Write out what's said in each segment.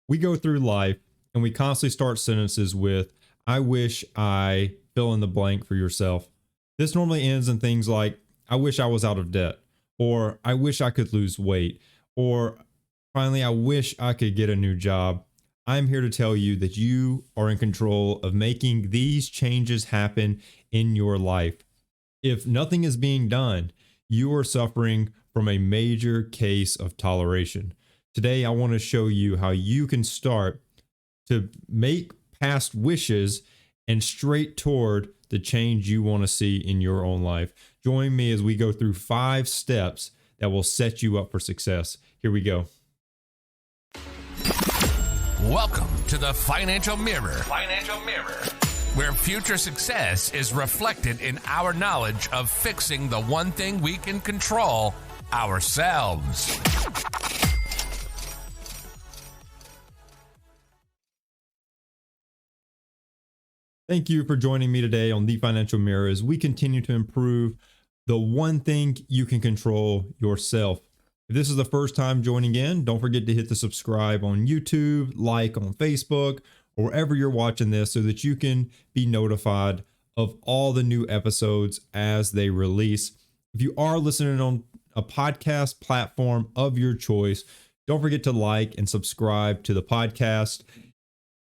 We go through life and we constantly start sentences with, I wish I fill in the blank for yourself. This normally ends in things like, I wish I was out of debt, or I wish I could lose weight, or finally, I wish I could get a new job. I'm here to tell you that you are in control of making these changes happen in your life. If nothing is being done, you are suffering from a major case of toleration. Today, I want to show you how you can start to make past wishes and straight toward the change you want to see in your own life. Join me as we go through 5 steps that will set you up for success. Here we go. Welcome to the Financial Mirror. Where future success is reflected in our knowledge of fixing the one thing we can control, ourselves. Thank you for joining me today on The Financial Mirror as we continue to improve the one thing you can control, yourself. If this is the first time joining in, don't forget to hit the subscribe on YouTube, like on Facebook, or wherever you're watching this so that you can be notified of all the new episodes as they release. If you are listening on a podcast platform of your choice, don't forget to like and subscribe to the podcast.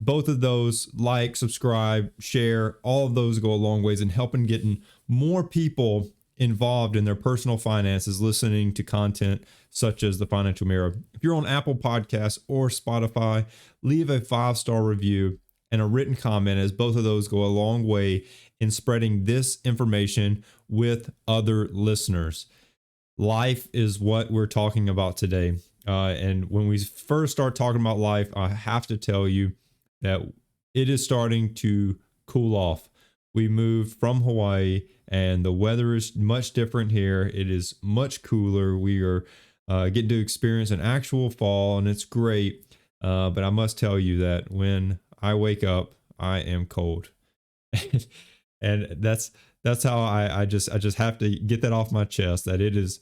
Both of those, like, subscribe, share, all of those go a long ways in helping getting more people involved in their personal finances, listening to content such as the Financial Mirror. If you're on Apple Podcasts or Spotify, leave a 5-star review and a written comment, as both of those go a long way in spreading this information with other listeners. Life is what we're talking about today. And when we first start talking about life, I have to tell you that it is starting to cool off. We moved from Hawaii and the weather is much different here. It is much cooler. We are getting to experience an actual fall and it's great. But I must tell you that when I wake up, I am cold. And that's how I just have to get that off my chest, that it is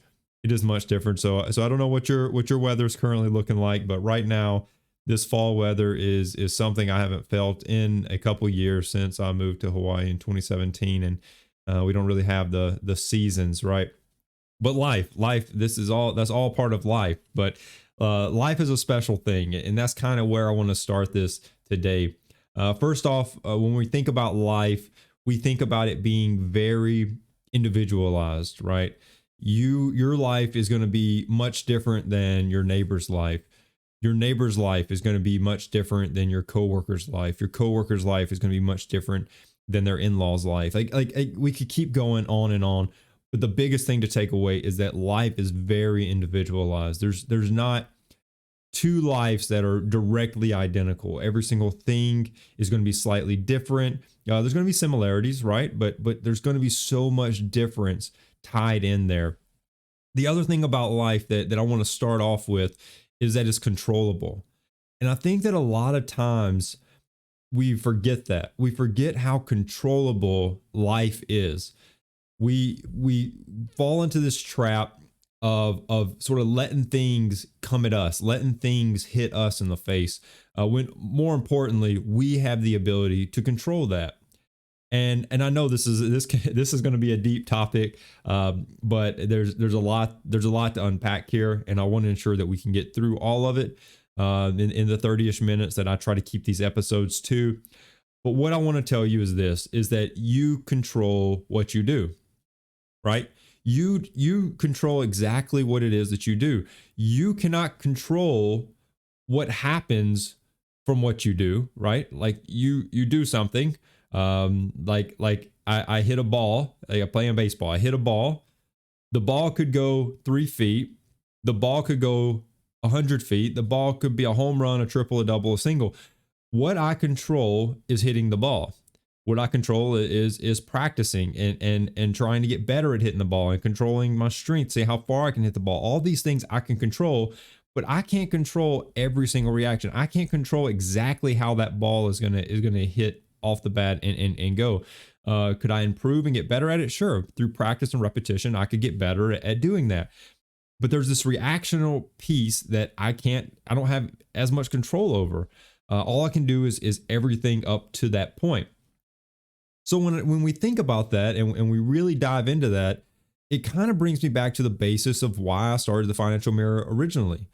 much different. So I don't know what your weather is currently looking like, but right now this fall weather is something I haven't felt in a couple years since I moved to Hawaii in 2017, and we don't really have the seasons, right? But life, that's all part of life. But life is a special thing, and that's kind of where I want to start this today. First off, when we think about life, we think about it being very individualized, right? Your life is going to be much different than your neighbor's life. Your neighbor's life is going to be much different than your coworker's life. Your coworker's life is going to be much different than their in-laws' life. Like we could keep going on and on, but the biggest thing to take away is that life is very individualized. There's not two lives that are directly identical. Every single thing is going to be slightly different. There's going to be similarities, right? But there's going to be so much difference tied in there. The other thing about life that I want to start off with is that it's controllable. And I think that a lot of times we forget that. We forget how controllable life is. We fall into this trap of sort of letting things come at us, letting things hit us in the face. When more importantly, we have the ability to control that. And I know this is going to be a deep topic, but there's a lot to unpack here, and I want to ensure that we can get through all of it in the 30ish minutes that I try to keep these episodes to. But what I want to tell you is that you control what you do, right? You control exactly what it is that you do. You cannot control what happens from what you do, right? Like you do something. Like I hit a ball, like I'm playing baseball. I hit a ball. The ball could go 3 feet. The ball could go 100 feet. The ball could be a home run, a triple, a double, a single. What I control is hitting the ball. What I control is practicing and trying to get better at hitting the ball and controlling my strength, see how far I can hit the ball. All these things I can control, but I can't control every single reaction. I can't control exactly how that ball is gonna hit off the bat and go. Could I improve and get better at it? Sure. Through practice and repetition, I could get better at doing that. But there's this reactional piece that I don't have as much control over. All I can do is everything up to that point. So when we think about that and we really dive into that, it kind of brings me back to the basis of why I started the Financial Mirror originally.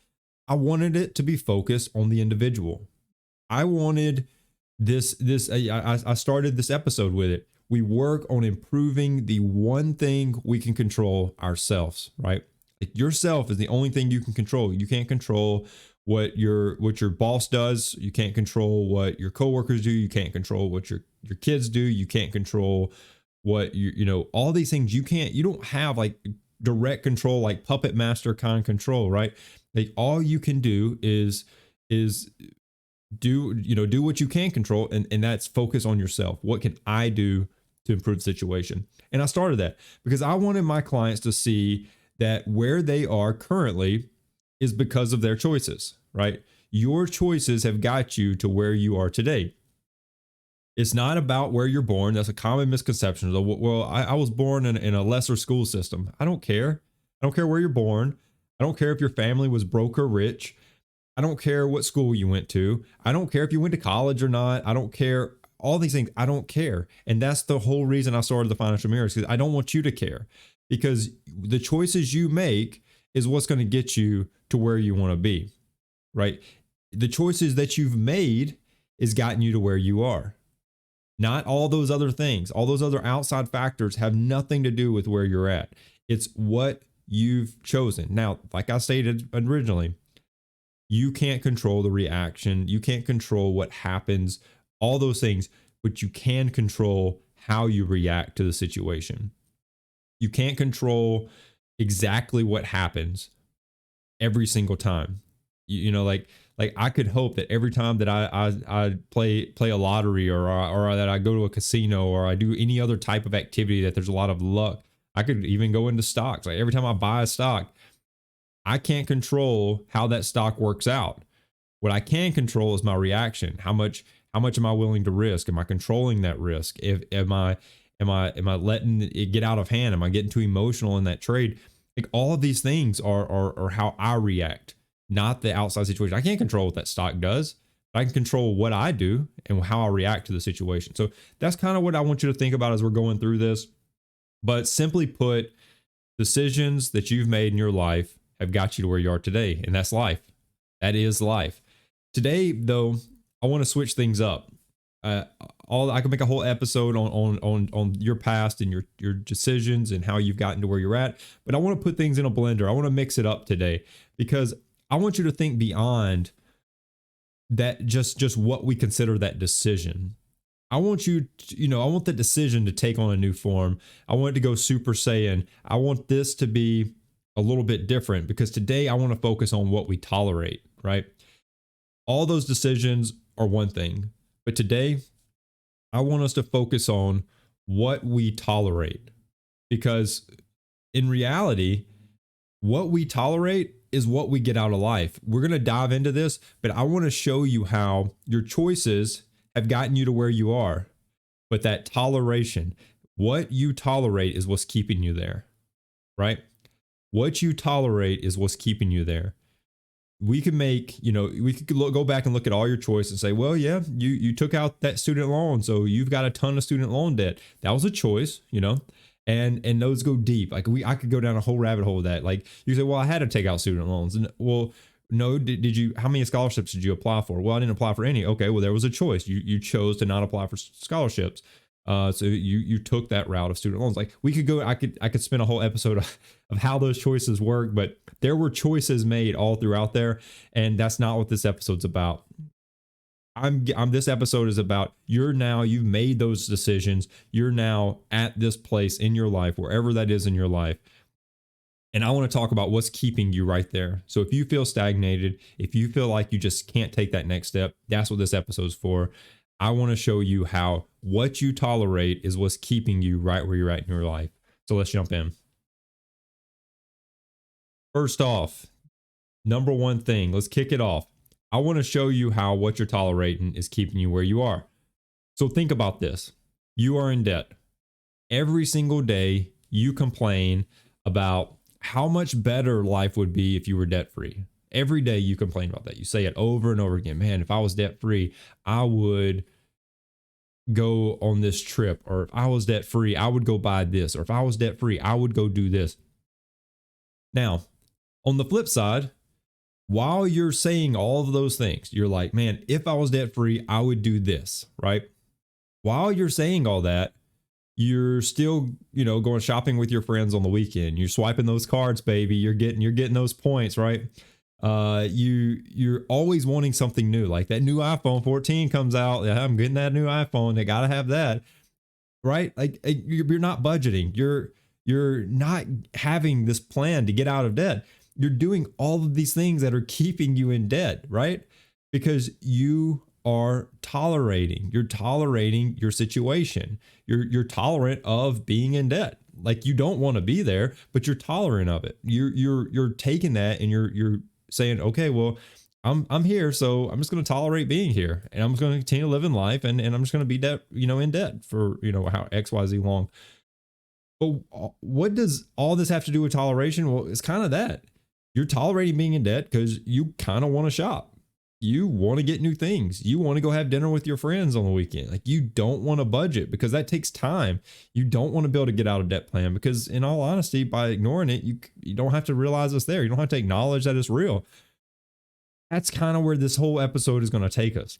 I wanted it to be focused on the individual. I wanted I started this episode with it. We work on improving the one thing we can control ourselves, right? Like yourself is the only thing you can control. You can't control what your boss does. You can't control what your coworkers do. You can't control what your kids do. You can't control what all these things. You don't have like direct control, like puppet master kind of control, right? Like all you can do is do what you can control, and that's focus on yourself. What can I do to improve the situation? And I started that because I wanted my clients to see that where they are currently is because of their choices, right? Your choices have got you to where you are today. It's not about where you're born. That's a common misconception. Well, I was born in a lesser school system. I don't care. I don't care where you're born. I don't care if your family was broke or rich. I don't care what school you went to. I don't care if you went to college or not. I don't care. All these things, I don't care. And that's the whole reason I started the Financial Mirror, because I don't want you to care, because the choices you make is what's going to get you to where you want to be, right? The choices that you've made is gotten you to where you are. Not all those other things. All those other outside factors have nothing to do with where you're at. It's what you've chosen. Now, like I stated originally, you can't control the reaction. You can't control what happens, all those things, but you can control how you react to the situation. You can't control exactly what happens every single time. Like I could hope that every time that I play a lottery or that I go to a casino or I do any other type of activity that there's a lot of luck. I could even go into stocks. Like every time I buy a stock, I can't control how that stock works out. What I can control is my reaction. How much am I willing to risk? Am I controlling that risk? Am I letting it get out of hand? Am I getting too emotional in that trade? Like all of these things are how I react, not the outside situation. I can't control what that stock does, but I can control what I do and how I react to the situation. So that's kind of what I want you to think about as we're going through this. But simply put, decisions that you've made in your life have got you to where you are today, and that's life. That is life. Today, though, I want to switch things up. I could make a whole episode on your past and your decisions and how you've gotten to where you're at, but I want to put things in a blender. I want to mix it up today because I want you to think beyond that, just what we consider that decision. I want you to, I want that decision to take on a new form. I want it to go Super Saiyan. I want this to be a little bit different because today I want to focus on what we tolerate, right? All those decisions are one thing, but today I want us to focus on what we tolerate, because in reality, what we tolerate is what we get out of life. We're going to dive into this, but I want to show you how your choices have gotten you to where you are. But that toleration, what you tolerate is what's keeping you there, right? What you tolerate is what's keeping you there. We could go back and look at all your choices and say, well, yeah, you took out that student loan, so you've got a ton of student loan debt. That was a choice, and those go deep. Like I could go down a whole rabbit hole with that. Like you say, well, I had to take out student loans, and well, no, did you? How many scholarships did you apply for? Well, I didn't apply for any. Okay, well, there was a choice. You chose to not apply for scholarships. So you took that route of student loans. Like we could go, I could spend a whole episode of how those choices work, but there were choices made all throughout there. And that's not what this episode's about. This episode is about you've made those decisions. You're now at this place in your life, wherever that is in your life. And I want to talk about what's keeping you right there. So if you feel stagnated, if you feel like you just can't take that next step, that's what this episode's for. I want to show you how what you tolerate is what's keeping you right where you're at in your life. So let's jump in. First off, number one thing, let's kick it off. I want to show you how what you're tolerating is keeping you where you are. So think about this. You are in debt. Every single day you complain about how much better life would be if you were debt free. Every day you complain about that. You say it over and over again. Man, if I was debt free, I would go on this trip. Or if I was debt free, I would go buy this. Or if I was debt free, I would go do this. Now, on the flip side, while you're saying all of those things, you're like, man, if I was debt free, I would do this, right? While you're saying all that, you're still, going shopping with your friends on the weekend. You're swiping those cards, baby. You're getting those points, right? You're always wanting something new. Like that new iPhone 14 comes out. Yeah, I'm getting that new iPhone. I gotta have that, right? Like you're not budgeting. You're not having this plan to get out of debt. You're doing all of these things that are keeping you in debt, right? Because you are tolerating. You're tolerating your situation. You're tolerant of being in debt. Like you don't want to be there, but you're tolerant of it. You're taking that and you're saying, okay, well, I'm here, so I'm just going to tolerate being here, and I'm just going to continue living life, and I'm just going to be in debt for how XYZ long. But what does all this have to do with toleration? Well, it's kind of that. You're tolerating being in debt because you kind of want to shop. You want to get new things. You want to go have dinner with your friends on the weekend. Like you don't want to budget because that takes time. You don't want to be able to get out of debt plan because in all honesty, by ignoring it, you don't have to realize it's there. You don't have to acknowledge that it's real. That's kind of where this whole episode is going to take us.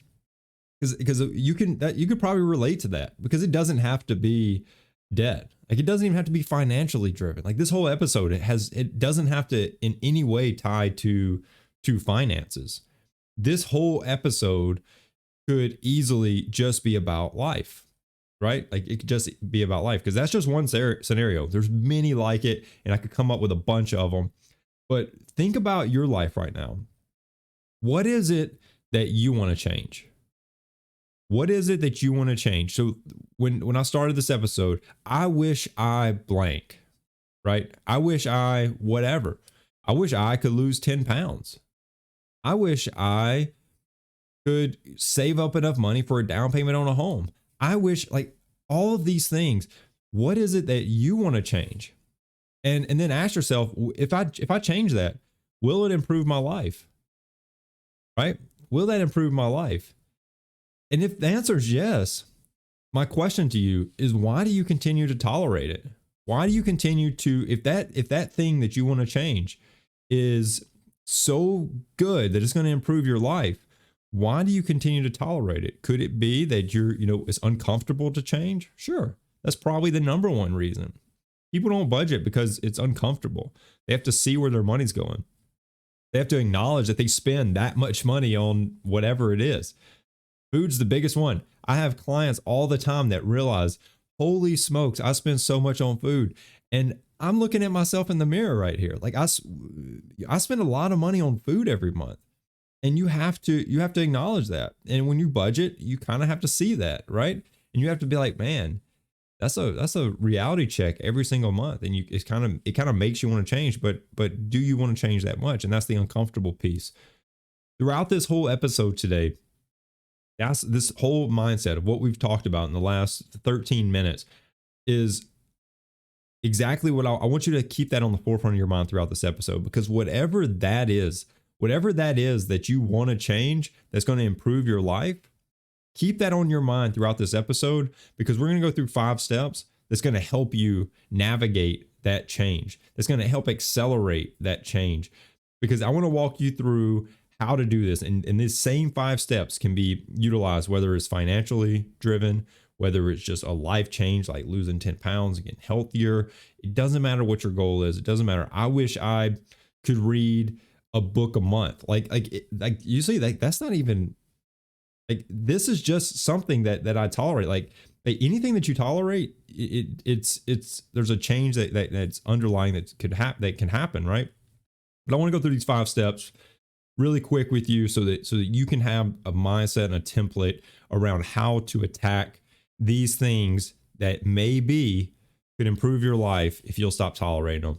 Because you could probably relate to that because it doesn't have to be debt. Like it doesn't even have to be financially driven. Like this whole episode, it doesn't have to in any way tie to finances. This whole episode could easily just be about life, right? Like it could just be about life because that's just one scenario. There's many like it, and I could come up with a bunch of them. But think about your life right now. What is it that you want to change? What is it that you want to change? So when I started this episode, I wish I blank, right? I wish I whatever. I wish I could lose 10 pounds. I wish I could save up enough money for a down payment on a home. I wish, like, all of these things. What is it that you want to change? And then ask yourself, if I change that, will it improve my life? Right? Will that improve my life? And if the answer is yes, my question to you is, why do you continue to tolerate it? Why do you continue to, if that thing that you want to change is so good that it's going to improve your life, why do you continue to tolerate it? Could it be that it's uncomfortable to change? Sure. That's probably the number one reason. People don't budget because it's uncomfortable. They have to see where their money's going. They have to acknowledge that they spend that much money on whatever it is. Food's the biggest one. I have clients all the time that realize, holy smokes, I spend so much on food. And I'm looking at myself in the mirror right here. Like I spend a lot of money on food every month, and you have to acknowledge that. And when you budget, you kind of have to see that, right? And you have to be like, man, that's a reality check every single month. And it kind of makes you want to change, but do you want to change that much? And that's the uncomfortable piece. Throughout this whole episode today, that's this whole mindset of what we've talked about in the last 13 minutes is exactly what I want you to keep that on the forefront of your mind throughout this episode, because whatever that is that you want to change, that's going to improve your life, keep that on your mind throughout this episode, because we're going to go through 5 steps that's going to help you navigate that change. That's going to help accelerate that change, because I want to walk you through how to do this. And these same 5 steps can be utilized, whether it's financially driven, whether it's just a life change, like losing 10 pounds and getting healthier. It doesn't matter what your goal is. It doesn't matter. I wish I could read a book a month. Like you see, like that's not even like, this is just something that I tolerate. Like anything that you tolerate, it's there's a change that's underlying that can happen, right? But I want to go through these 5 steps really quick with you so that you can have a mindset and a template around how to attack these things that maybe could improve your life if you'll stop tolerating them.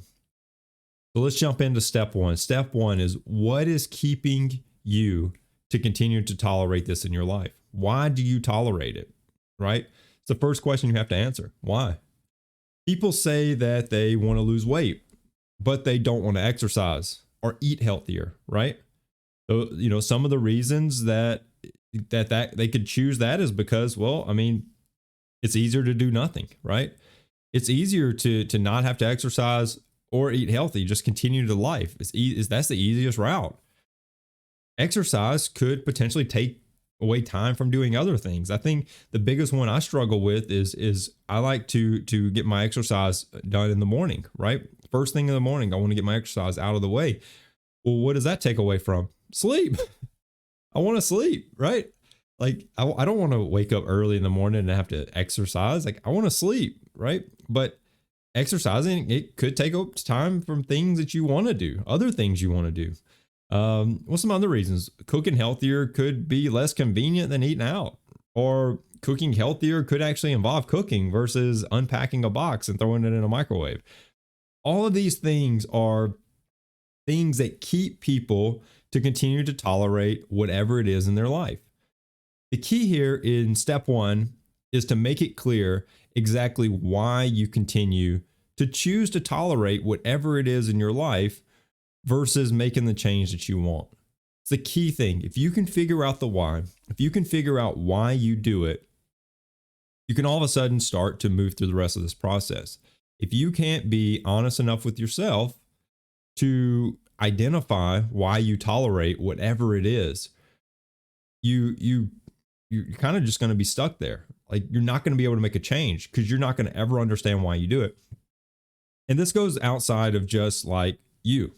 So let's jump into step 1. Step 1 is, what is keeping you to continue to tolerate this in your life? Why do you tolerate it? Right? It's the first question you have to answer. Why? People say that they want to lose weight, but they don't want to exercise or eat healthier, right? So, some of the reasons that they could choose that is because, well, I mean, it's easier to do nothing, right? It's easier to not have to exercise or eat healthy, just continue to life. That's the easiest route. Exercise could potentially take away time from doing other things. I think the biggest one I struggle with is I like to get my exercise done in the morning, right? First thing in the morning, I want to get my exercise out of the way. Well, what does that take away from? Sleep. I want to sleep, right? Like I don't want to wake up early in the morning and have to exercise. Like I want to sleep, right? But exercising, it could take up time from things that you want to do, other things you want to do. What's some other reasons? Cooking healthier could be less convenient than eating out, or cooking healthier could actually involve cooking versus unpacking a box and throwing it in a microwave. All of these things are things that keep people to continue to tolerate whatever it is in their life. The key here in step one is to make it clear exactly why you continue to choose to tolerate whatever it is in your life versus making the change that you want. It's the key thing. If you can figure out the why, if you can figure out why you do it, you can all of a sudden start to move through the rest of this process. If you can't be honest enough with yourself to identify why you tolerate whatever it is, you're kind of just going to be stuck there. Like you're not going to be able to make a change because you're not going to ever understand why you do it. And this goes outside of just like you.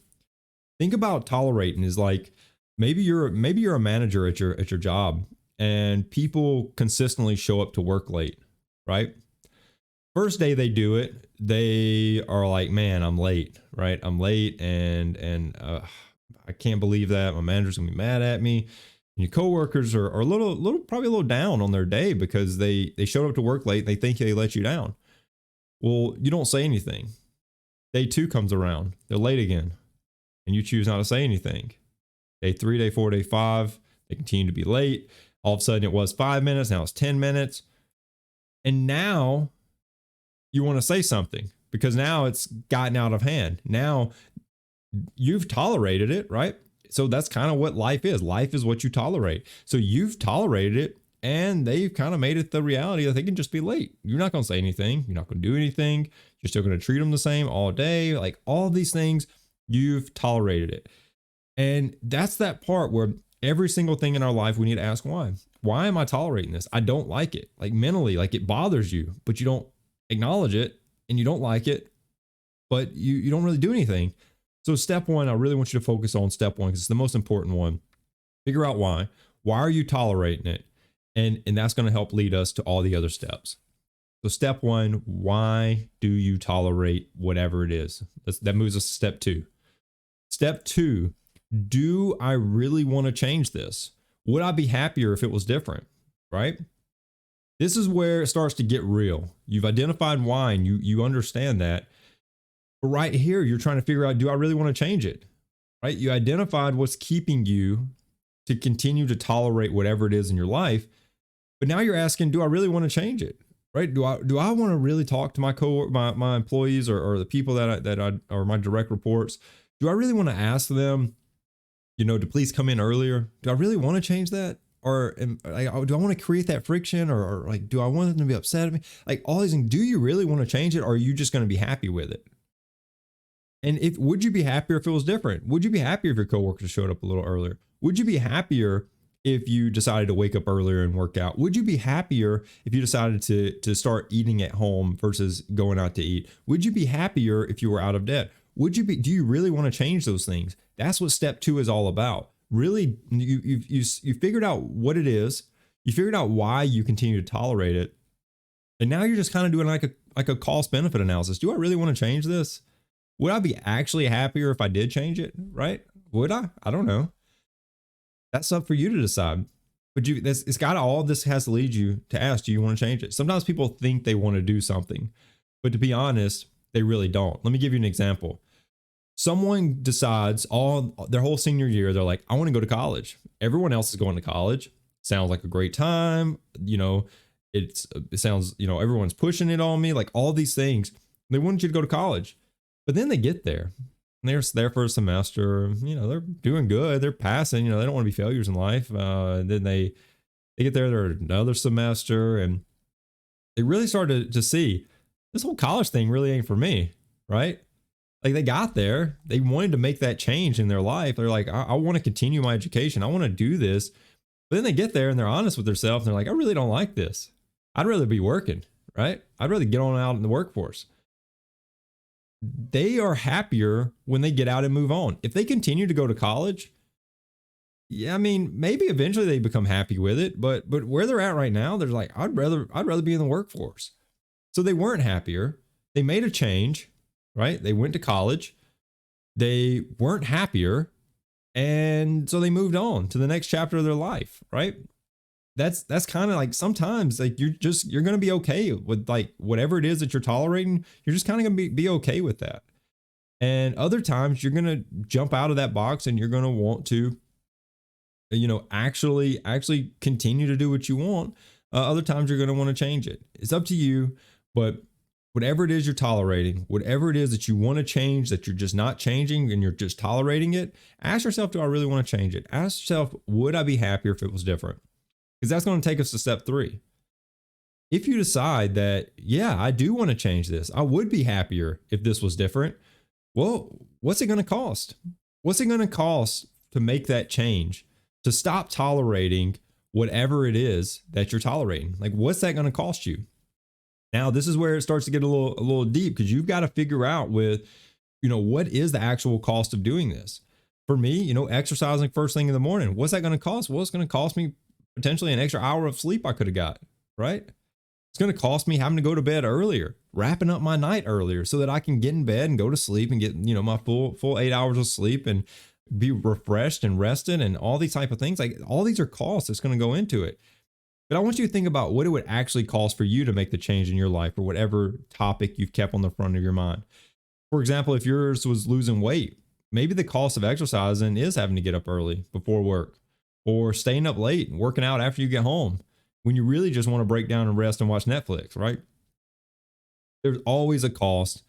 Think about tolerating is like maybe you're a manager at your job and people consistently show up to work late, right? First day they do it, they are like, man, I'm late, right? I'm late and I can't believe that my manager's gonna be mad at me. And your coworkers are probably a little down on their day because they showed up to work late. They think they let you down. Well, you don't say anything. Day 2 comes around, they're late again, and you choose not to say anything. Day 3, day 4, day 5, they continue to be late. All of a sudden it was 5 minutes, now it's 10 minutes. And now you want to say something because now it's gotten out of hand. Now you've tolerated it, right? So that's kind of what life is. Life is what you tolerate. So you've tolerated it and they've kind of made it the reality that they can just be late. You're not going to say anything. You're not going to do anything. You're still going to treat them the same all day. Like all of these things, you've tolerated it. And that's that part where every single thing in our life, we need to ask why. Why am I tolerating this? I don't like it. Like mentally, like it bothers you, but you don't acknowledge it and you don't like it, but you don't really do anything. So step one, I really want you to focus on step one because it's the most important one. Figure out why. Why are you tolerating it? And that's going to help lead us to all the other steps. So step one, why do you tolerate whatever it is? That moves us to step 2. Step 2, do I really want to change this? Would I be happier if it was different? Right? This is where it starts to get real. You've identified why and you understand that. But right here, you're trying to figure out, do I really want to change it? Right? You identified what's keeping you to continue to tolerate whatever it is in your life. But now you're asking, do I really want to change it? Right? Do I want to really talk to my employees or the people that I or my direct reports? Do I really want to ask them, to please come in earlier? Do I really want to change that? Or do I want to create that friction or like, do I want them to be upset at me? Like all these things, do you really want to change it? Or are you just going to be happy with it? And would you be happier if it was different? Would you be happier if your coworkers showed up a little earlier? Would you be happier if you decided to wake up earlier and work out? Would you be happier if you decided to start eating at home versus going out to eat? Would you be happier if you were out of debt? Do you really want to change those things? That's what step 2 is all about. Really, you figured out what it is. You figured out why you continue to tolerate it. And now you're just kind of doing like a cost benefit analysis. Do I really want to change this? Would I be actually happier if I did change it? Right? Would I? I don't know. That's up for you to decide. But all this has to lead you to ask, do you want to change it? Sometimes people think they want to do something, but to be honest, they really don't. Let me give you an example. Someone decides their whole senior year, they're like, I want to go to college. Everyone else is going to college. Sounds like a great time. It sounds, everyone's pushing it on me, like all these things. They want you to go to college. But then they get there and they're there for a semester, they're doing good, they're passing, they don't want to be failures in life. Then they get there, they're another semester, and they really started to see this whole college thing really ain't for me, right? Like they got there, they wanted to make that change in their life. They're like, I want to continue my education, I want to do this. But then they get there and they're honest with themselves and they're like, I really don't like this. I'd rather be working, right? I'd rather get on out in the workforce. They are happier when they get out and move on. If they continue to go to college, yeah, I mean, maybe eventually they become happy with it, but where they're at right now, they're like, I'd rather be in the workforce. So they weren't happier. They made a change, right? They went to college. They weren't happier. And so they moved on to the next chapter of their life, right? That's kind of like sometimes like you're going to be okay with like whatever it is that you're tolerating. You're just kind of going to be okay with that. And other times you're going to jump out of that box and you're going to want to, actually continue to do what you want. Other times you're going to want to change it. It's up to you, but whatever it is you're tolerating, whatever it is that you want to change, that you're just not changing and you're just tolerating it, ask yourself, do I really want to change it? Ask yourself, would I be happier if it was different? Because that's going to take us to step 3. If you decide that, yeah, I do want to change this, I would be happier if this was different. Well, what's it going to cost? What's it going to cost to make that change? To stop tolerating whatever it is that you're tolerating? Like, what's that going to cost you? Now, this is where it starts to get a little deep, because you've got to figure out what is the actual cost of doing this? For me, exercising first thing in the morning, what's that going to cost? Well, it's going to cost me potentially an extra hour of sleep I could have got, right? It's going to cost me having to go to bed earlier, wrapping up my night earlier so that I can get in bed and go to sleep and get, my full 8 hours of sleep and be refreshed and rested and all these type of things. Like all these are costs that's going to go into it. But I want you to think about what it would actually cost for you to make the change in your life or whatever topic you've kept on the front of your mind. For example, if yours was losing weight, maybe the cost of exercising is having to get up early before work or staying up late and working out after you get home when you really just want to break down and rest and watch Netflix, right? There's always a cost,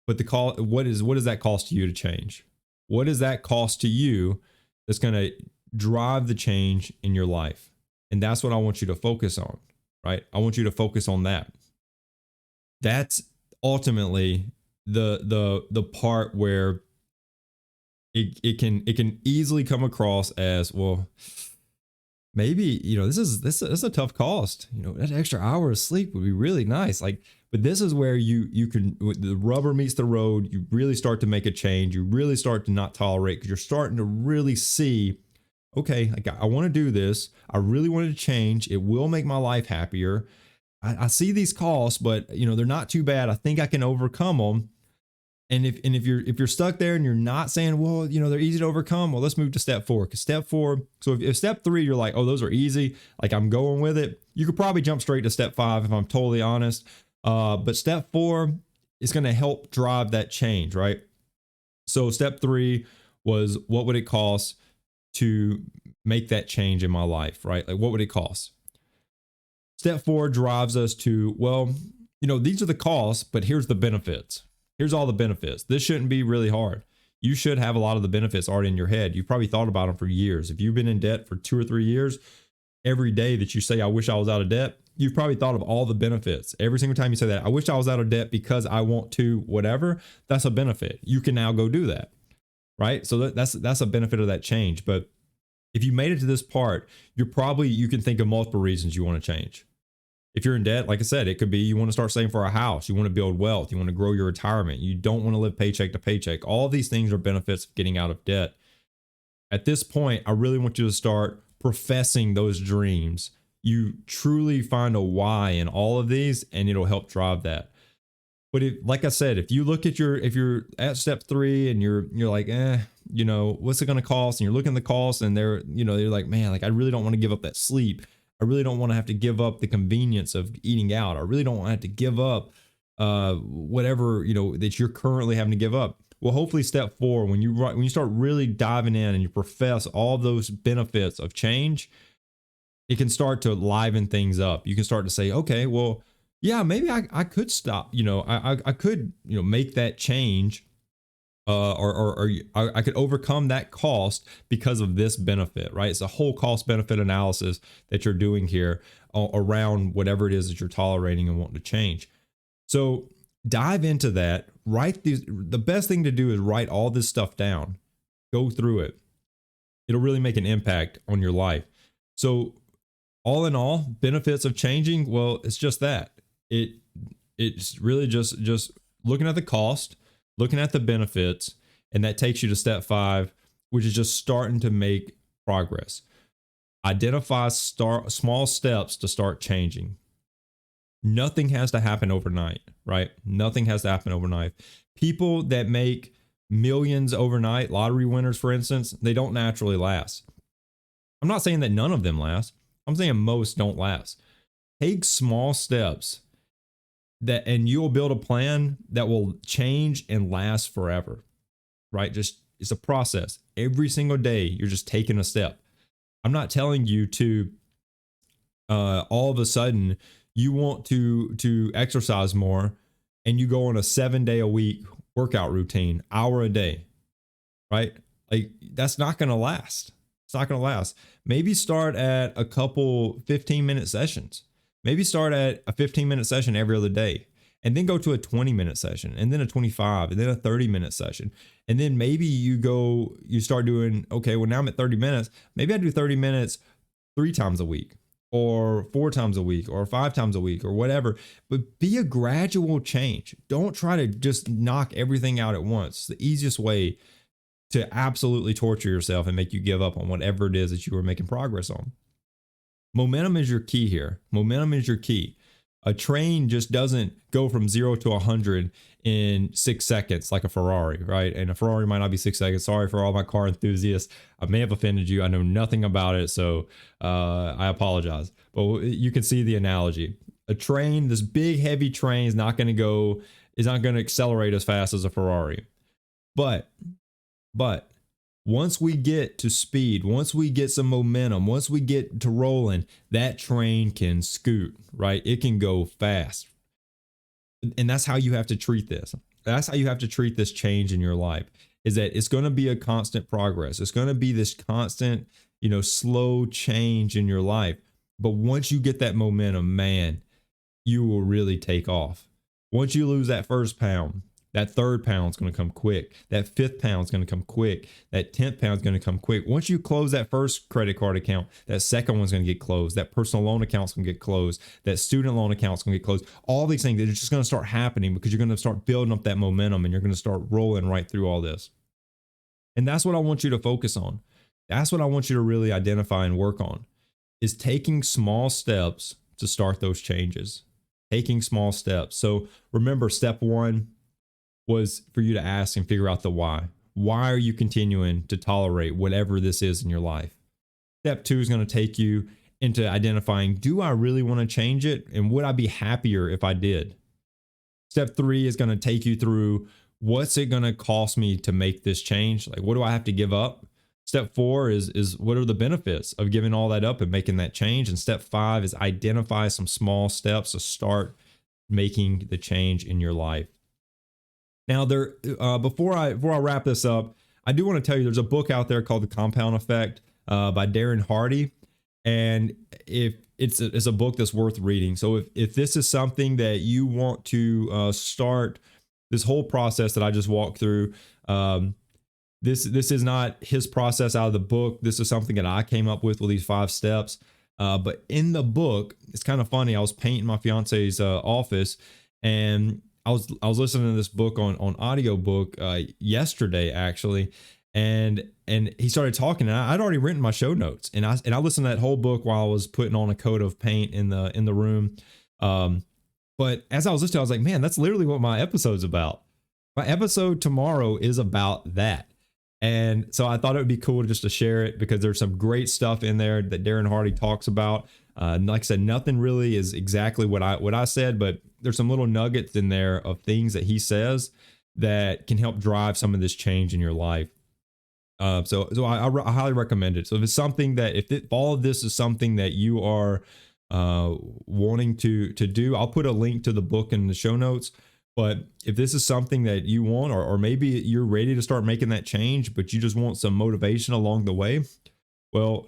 but what does that cost to you to change? What does that cost to you that's going to drive the change in your life? And that's what I want you to focus on, right? I want you to focus on that. That's ultimately the part where it can easily come across as, well, maybe, this is a tough cost. That extra hour of sleep would be really nice. But this is where you can, the rubber meets the road. You really start to make a change. You really start to not tolerate, because you're starting to really see, okay, I want to do this. I really wanted to change. It will make my life happier. I see these costs, but they're not too bad. I think I can overcome them. And if you're stuck there and you're not saying, well, they're easy to overcome, well, let's move to step 4. Because step 4, so if step 3, you're like, oh, those are easy, like I'm going with it, you could probably jump straight to step 5 if I'm totally honest. But step 4 is going to help drive that change, right? So step 3 was, what would it cost to make that change in my life, right? Like, what would it cost? Step 4 drives us to, well, these are the costs, but here's the benefits. Here's all the benefits. This shouldn't be really hard. You should have a lot of the benefits already in your head. You've probably thought about them for years. If you've been in debt for 2 or 3 years, every day that you say, I wish I was out of debt, you've probably thought of all the benefits. Every single time you say that, I wish I was out of debt because I want to, whatever, that's a benefit. You can now go do that, right? So that's a benefit of that change. But if you made it to this part, you can think of multiple reasons you want to change. If you're in debt, like I said, it could be you want to start saving for a house. You want to build wealth. You want to grow your retirement. You don't want to live paycheck to paycheck. All of these things are benefits of getting out of debt. At this point, I really want you to start professing those dreams. You truly find a why in all of these, and it'll help drive that. But like I said, if you look at if you're at step 3 and you're like, what's it going to cost? And you're looking at the cost and they're like, man, like I really don't want to give up that sleep. I really don't want to have to give up the convenience of eating out. I really don't want to have to give up whatever, that you're currently having to give up. Well, hopefully step 4, when you start really diving in and you profess all those benefits of change, it can start to liven things up. You can start to say, okay, well, yeah, maybe I could stop, I could, make that change I could overcome that cost because of this benefit, right? It's a whole cost benefit analysis that you're doing here around whatever it is that you're tolerating and wanting to change. So dive into that. Write these. The best thing to do is write all this stuff down. Go through it. It'll really make an impact on your life. So all in all, benefits of changing, well, it's just that. It's really just looking at the cost, looking at the benefits, and that takes you to step 5, which is just starting to make progress. Identify small steps to start changing. Nothing has to happen overnight, right? Nothing has to happen overnight. People that make millions overnight, lottery winners, for instance, they don't naturally last. I'm not saying that none of them last. I'm saying most don't last. Take small steps and you'll build a plan that will change and last forever, right? Just, it's a process. Every single day, you're just taking a step. I'm not telling you to all of a sudden you want to exercise more and you go on a 7-day-a-week workout routine, hour a day, right? Like, that's not going to last. It's not going to last. Maybe start at a couple 15-minute sessions. Maybe start at a 15-minute session every other day, and then go to a 20-minute session, and then a 25, and then a 30-minute session. And then maybe you start doing, okay, well, now I'm at 30 minutes. Maybe I do 30 minutes 3 times a week, or 4 times a week, or 5 times a week, or whatever. But be a gradual change. Don't try to just knock everything out at once. It's the easiest way to absolutely torture yourself and make you give up on whatever it is that you were making progress on. Momentum is your key here. Momentum is your key. A train just doesn't go from 0 to 100 in 6 seconds like a Ferrari, right? And a Ferrari might not be 6 seconds. Sorry for all my car enthusiasts. I may have offended you. I know nothing about it, so I apologize. But you can see the analogy. A train, this big heavy train is not going to accelerate as fast as a Ferrari. But once we get to speed, once we get some momentum, once we get to rolling, that train can scoot, right? It can go fast. And that's how you have to treat this. That's how you have to treat this change in your life, is that it's going to be a constant progress. It's going to be this constant, slow change in your life. But once you get that momentum, man, you will really take off. Once you lose that first pound, that 3rd pound is going to come quick. That 5th pound is going to come quick. That 10th pound is going to come quick. Once you close that first credit card account, that second one's going to get closed. That personal loan account's going to get closed. That student loan account's going to get closed. All these things, they're just going to start happening because you're going to start building up that momentum and you're going to start rolling right through all this. And that's what I want you to focus on. That's what I want you to really identify and work on, is taking small steps to start those changes. Taking small steps. So remember, step 1 was for you to ask and figure out the why. Why are you continuing to tolerate whatever this is in your life? Step 2 is going to take you into identifying, do I really want to change it? And would I be happier if I did? Step 3 is going to take you through, what's it going to cost me to make this change? Like, what do I have to give up? Step 4 is what are the benefits of giving all that up and making that change? And step 5 is identify some small steps to start making the change in your life. Now, before I wrap this up, I do want to tell you there's a book out there called The Compound Effect by Darren Hardy, and if it's a book that's worth reading. So if this is something that you want to start this whole process that I just walked through, this is not his process out of the book. This is something that I came up with these 5 steps. But in the book, it's kind of funny. I was painting my fiance's office, and I was listening to this book on audiobook yesterday actually, and he started talking, and I'd already written my show notes, and I listened to that whole book while I was putting on a coat of paint in the room. But as I was listening, I was like, man, that's literally what my episode's about. My episode tomorrow is about that. And so I thought it would be cool just to share it, because there's some great stuff in there that Darren Hardy talks about. Like I said, nothing really is exactly what I said, but there's some little nuggets in there of things that he says that can help drive some of this change in your life. So I highly recommend it. So if it's something that, if all of this is something that you are wanting to do, I'll put a link to the book in the show notes. But if this is something that you want, or maybe you're ready to start making that change, but you just want some motivation along the way, well,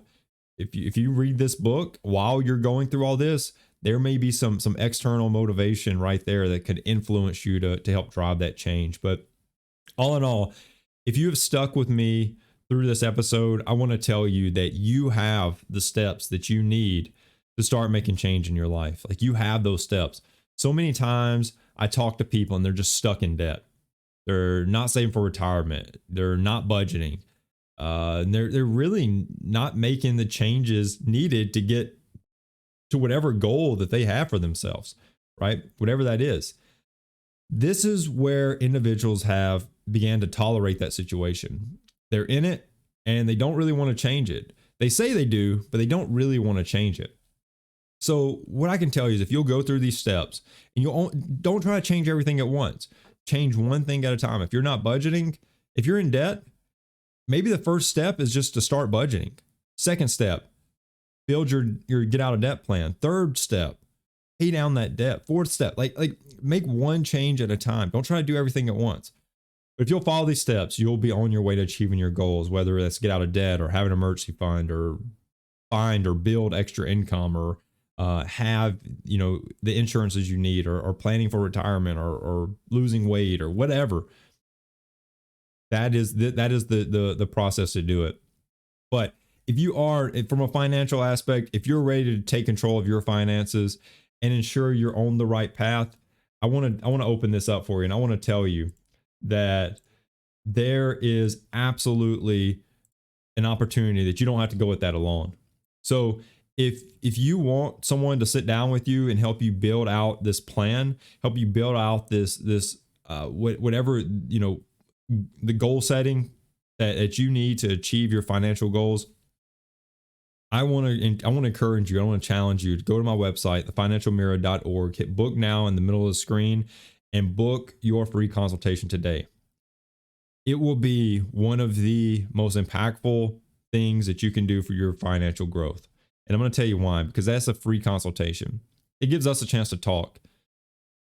if you read this book while you're going through all this, there may be some external motivation right there that could influence you to help drive that change. But all in all, if you have stuck with me through this episode, I want to tell you that you have the steps that you need to start making change in your life. Like, you have those steps. So many times I talk to people and they're just stuck in debt. They're not saving for retirement. They're not budgeting. And they're really not making the changes needed to get to whatever goal that they have for themselves, right? Whatever that is. This is where individuals have began to tolerate that situation. They're in it and they don't really want to change it. They say they do, but they don't really want to change it. So what I can tell you is, if you'll go through these steps and don't try to change everything at once, change one thing at a time. If you're not budgeting, if you're in debt, maybe the first step is just to start budgeting. Second step, build your get out of debt plan. Third step, pay down that debt. Fourth step, like make one change at a time. Don't try to do everything at once. But if you'll follow these steps, you'll be on your way to achieving your goals, whether that's get out of debt or have an emergency fund or find or build extra income or have, the insurances you need or planning for retirement or losing weight or whatever. That is the process to do it. But if you are, from a financial aspect, if you're ready to take control of your finances and ensure you're on the right path, I want to open this up for you. And I want to tell you that there is absolutely an opportunity that you don't have to go with that alone. So if you want someone to sit down with you and help you build out this plan, help you build out this whatever, the goal setting that you need to achieve your financial goals, I want to encourage you. I want to challenge you to go to my website, thefinancialmirror.org, hit book now in the middle of the screen, and book your free consultation today. It will be one of the most impactful things that you can do for your financial growth. And I'm going to tell you why, because that's a free consultation. It gives us a chance to talk.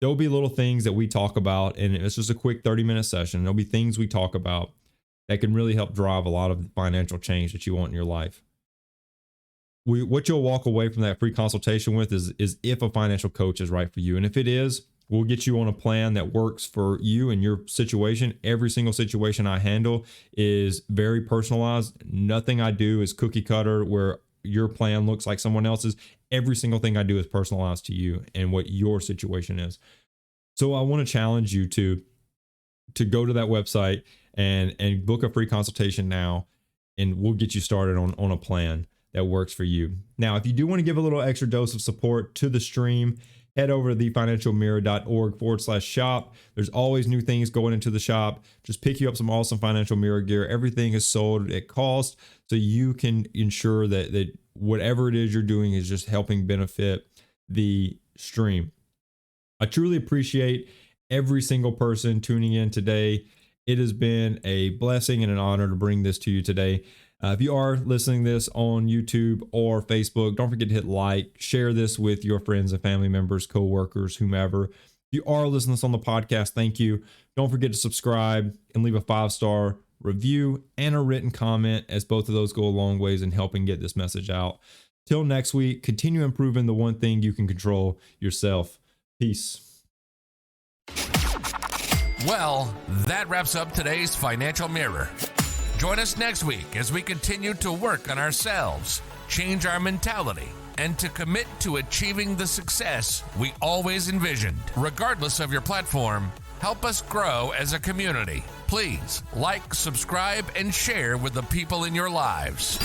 There'll be little things that we talk about, and it's just a quick 30-minute session. There'll be things we talk about that can really help drive a lot of the financial change that you want in your life. What you'll walk away from that free consultation with is if a financial coach is right for you. And if it is, we'll get you on a plan that works for you and your situation. Every single situation I handle is very personalized. Nothing I do is cookie cutter where your plan looks like someone else's. Every single thing I do is personalized to you and what your situation is. So I want to challenge you to go to that website and book a free consultation now, and we'll get you started on a plan that works for you. Now, if you do want to give a little extra dose of support to the stream, head over to thefinancialmirror.org/shop. There's always new things going into the shop. Just pick you up some awesome Financial Mirror gear. Everything is sold at cost, so you can ensure that whatever it is you're doing is just helping benefit the stream. I truly appreciate every single person tuning in today. It has been a blessing and an honor to bring this to you today. If you are listening to this on YouTube or Facebook, don't forget to hit like, share this with your friends and family members, coworkers, whomever. If you are listening to this on the podcast, thank you. Don't forget to subscribe and leave a 5-star review and a written comment, as both of those go a long ways in helping get this message out. Till next week, continue improving the one thing you can control, yourself. Peace. Well, that wraps up today's Financial Mirror. Join us next week as we continue to work on ourselves, change our mentality, and to commit to achieving the success we always envisioned. Regardless of your platform, help us grow as a community. Please like, subscribe, and share with the people in your lives.